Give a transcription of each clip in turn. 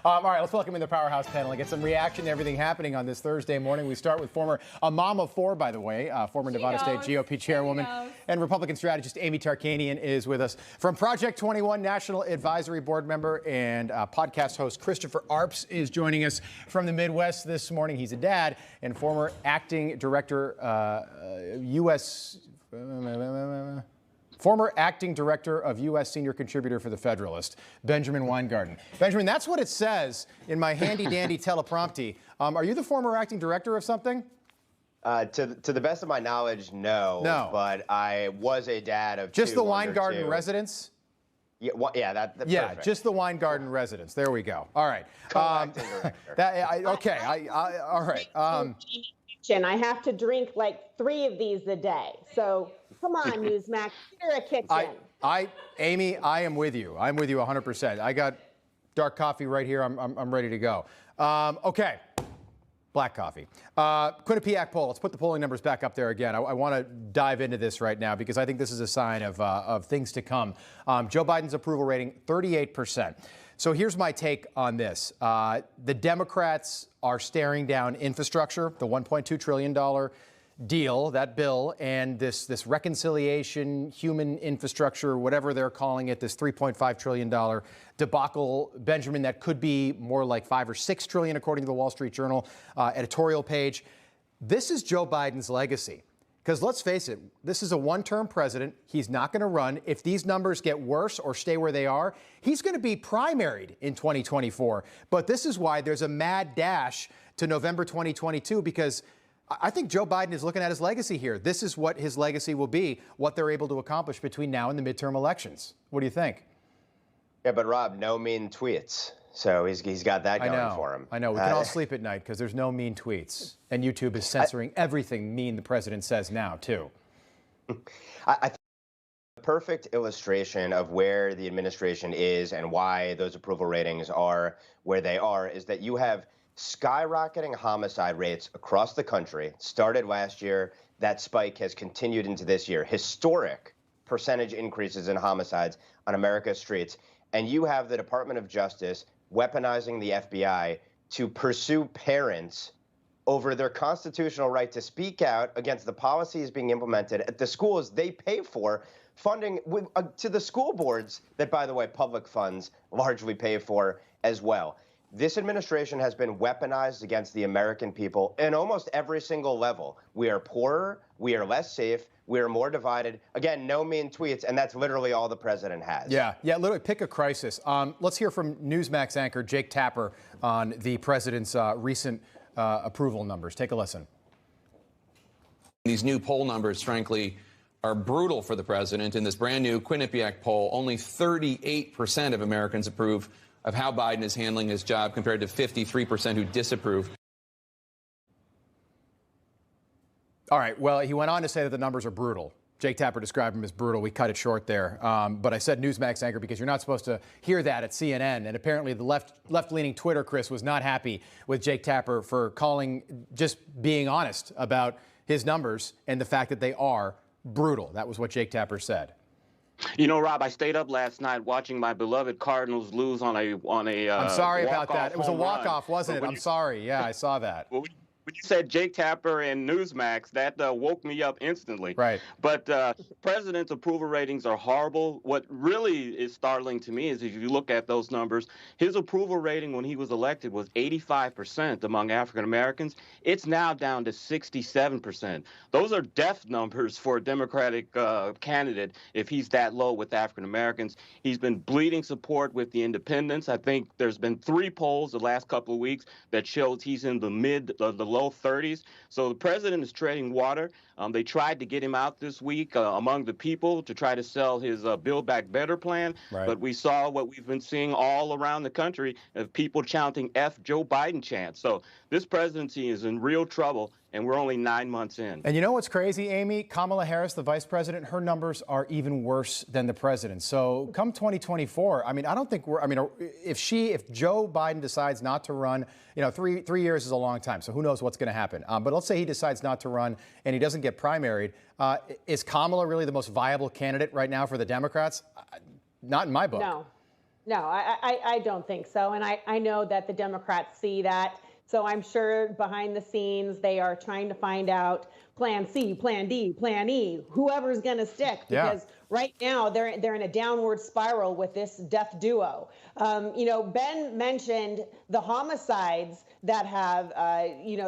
All right, let's welcome in the Powerhouse panel and get some reaction to everything happening on this Thursday morning. We start with a mom of four, by the way, former Nevada State GOP chairwoman and Republican strategist Amy Tarkanian is with us. From Project 21 National Advisory Board member and podcast host Christopher Arps is joining us from the Midwest this morning. He's a dad and former acting director, Former acting director of U.S. senior contributor for The Federalist, Benjamin Weingarten. Benjamin, that's what it says in my handy-dandy teleprompter. Are you the former acting director of something? To the best of my knowledge, no. No. But I was a dad of just the Weingarten residence? Yeah, well, that's yeah, perfect. Just the Weingarten residence. There we go. All right. Co-acting director. All right. I have to drink like 3 of these a day. So come on, Newsmax, you're a kitchen. Amy, I am with you. I'm with you 100%. I got dark coffee right here. I'm ready to go. Okay. Black coffee. Quinnipiac poll. Let's put the polling numbers back up there again. I want to dive into this right now because I think this is a sign of things to come. Joe Biden's approval rating, 38%. So here's my take on this. The Democrats are staring down infrastructure, the $1.2 trillion deal, that bill, and this reconciliation, human infrastructure, whatever they're calling it, this $3.5 trillion debacle, Benjamin, that could be more like $5 or $6 trillion, according to the Wall Street Journal editorial page. This is Joe Biden's legacy. Because let's face it, this is a one-term president. He's not going to run. If these numbers get worse or stay where they are, he's going to be primaried in 2024. But this is why there's a mad dash to November 2022, because I think Joe Biden is looking at his legacy here. This is what his legacy will be, what they're able to accomplish between now and the midterm elections. What do you think? Yeah, but Rob, no mean tweets. So he's got that going for him. I know. We can all sleep at night because there's no mean tweets. And YouTube is censoring everything mean the president says now, too. I think the perfect illustration of where the administration is and why those approval ratings are where they are is that you have skyrocketing homicide rates across the country. Started last year. That spike has continued into this year. Historic percentage increases in homicides on America's streets. And you have the Department of Justice weaponizing the FBI to pursue parents over their constitutional right to speak out against the policies being implemented at the schools they pay for, funding to the school boards that, by the way, public funds largely pay for as well. This administration has been weaponized against the American people in almost every single level. We are poorer, we are less safe, we are more divided. Again, no mean tweets, and that's literally all the president has. Yeah, literally pick a crisis. Let's hear from Newsmax anchor Jake Tapper on the president's recent approval numbers. Take a listen. These new poll numbers, frankly, are brutal for the president. In this brand new Quinnipiac poll, only 38% of Americans approve of how Biden is handling his job compared to 53% who disapprove. All right. Well, he went on to say that the numbers are brutal. Jake Tapper described them as brutal. We cut it short there. But I said Newsmax anchor because you're not supposed to hear that at CNN. And apparently the left-leaning Twitter, Chris, was not happy with Jake Tapper for just being honest about his numbers and the fact that they are brutal. That was what Jake Tapper said. You know, Rob, I stayed up last night watching my beloved Cardinals lose on a I'm sorry about that. It was a walk-off, wasn't it? I'm sorry. Yeah, I saw that. When you said Jake Tapper and Newsmax, that woke me up instantly. Right. But president's approval ratings are horrible. What really is startling to me is if you look at those numbers, his approval rating when he was elected was 85% among African Americans. It's now down to 67%. Those are death numbers for a Democratic candidate if he's that low with African Americans. He's been bleeding support with the independents. I think there's been 3 polls the last couple of weeks that shows he's in the low 30s. So the president is treading water. They tried to get him out this week among the people to try to sell his Build Back Better plan. Right. But we saw what we've been seeing all around the country of people chanting F Joe Biden chants. So this presidency is in real trouble, and we're only 9 months in. And you know what's crazy, Amy? Kamala Harris, the vice president, her numbers are even worse than the president. So come 2024, I mean, I don't think if Joe Biden decides not to run, you know, three years is a long time. So who knows what's going to happen. But let's say he decides not to run and he doesn't get primaried. Is Kamala really the most viable candidate right now for the Democrats? Not in my book. No, I don't think so. And I know that the Democrats see that. So I'm sure behind the scenes, they are trying to find out plan C, plan D, plan E, whoever's going to stick, because right now they're in a downward spiral with this death duo. Ben mentioned the homicides that have,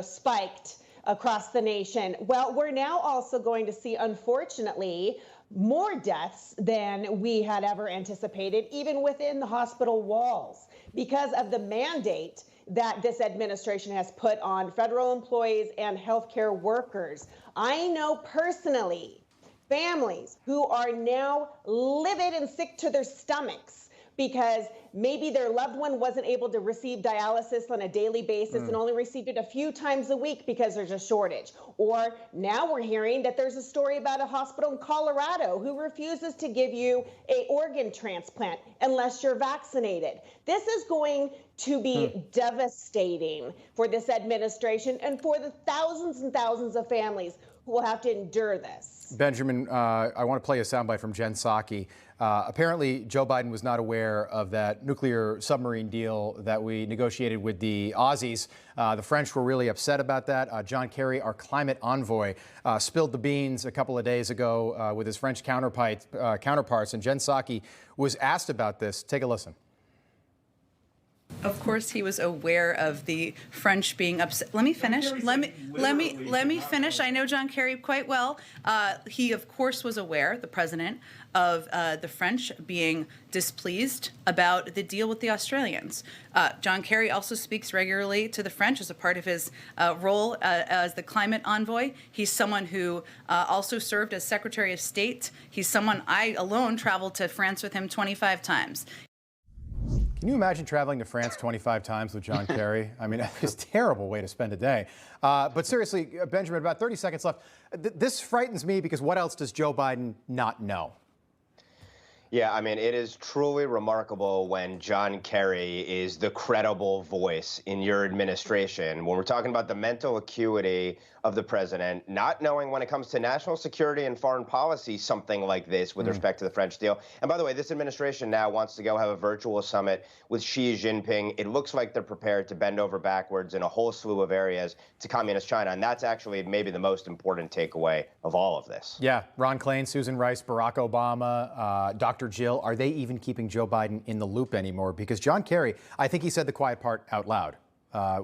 spiked across the nation. Well, we're now also going to see, unfortunately, more deaths than we had ever anticipated, even within the hospital walls, because of the mandate that this administration has put on federal employees and healthcare workers. I know personally families who are now livid and sick to their stomachs because maybe their loved one wasn't able to receive dialysis on a daily basis and only received it a few times a week because there's a shortage. Or now we're hearing that there's a story about a hospital in Colorado who refuses to give you an organ transplant unless you're vaccinated. This is going to be devastating for this administration and for the thousands and thousands of families who will have to endure this. Benjamin, I want to play a soundbite from Jen Psaki. Apparently, Joe Biden was not aware of that nuclear submarine deal that we negotiated with the Aussies. The French were really upset about that. John Kerry, our climate envoy, spilled the beans a couple of days ago with his French counterparts, and Jen Psaki was asked about this. Take a listen. Of course, he was aware of the French being upset. Let me finish. Let me finish. I know John Kerry quite well. He, of course, was aware, the president, of the French being displeased about the deal with the Australians. John Kerry also speaks regularly to the French as a part of his role as the climate envoy. He's someone who also served as Secretary of State. He's someone I alone traveled to France with him 25 times. Can you imagine traveling to France 25 times with John Kerry? I mean, it's a terrible way to spend a day. But seriously, Benjamin, about 30 seconds left. This frightens me because what else does Joe Biden not know? Yeah, I mean, it is truly remarkable when John Kerry is the credible voice in your administration. When we're talking about the mental acuity of the president, not knowing when it comes to national security and foreign policy, something like this with respect to the French deal. And by the way, this administration now wants to go have a virtual summit with Xi Jinping. It looks like they're prepared to bend over backwards in a whole slew of areas to communist China. And that's actually maybe the most important takeaway of all of this. Yeah, Ron Klain, Susan Rice, Barack Obama, Dr. Jill, are they even keeping Joe Biden in the loop anymore? Because John Kerry, I think he said the quiet part out loud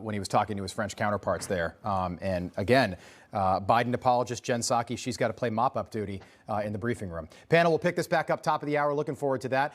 when he was talking to his French counterparts there. And again, Biden apologist Jen Psaki, she's got to play mop-up duty in the briefing room. Panel will pick this back up top of the hour. Looking forward to that.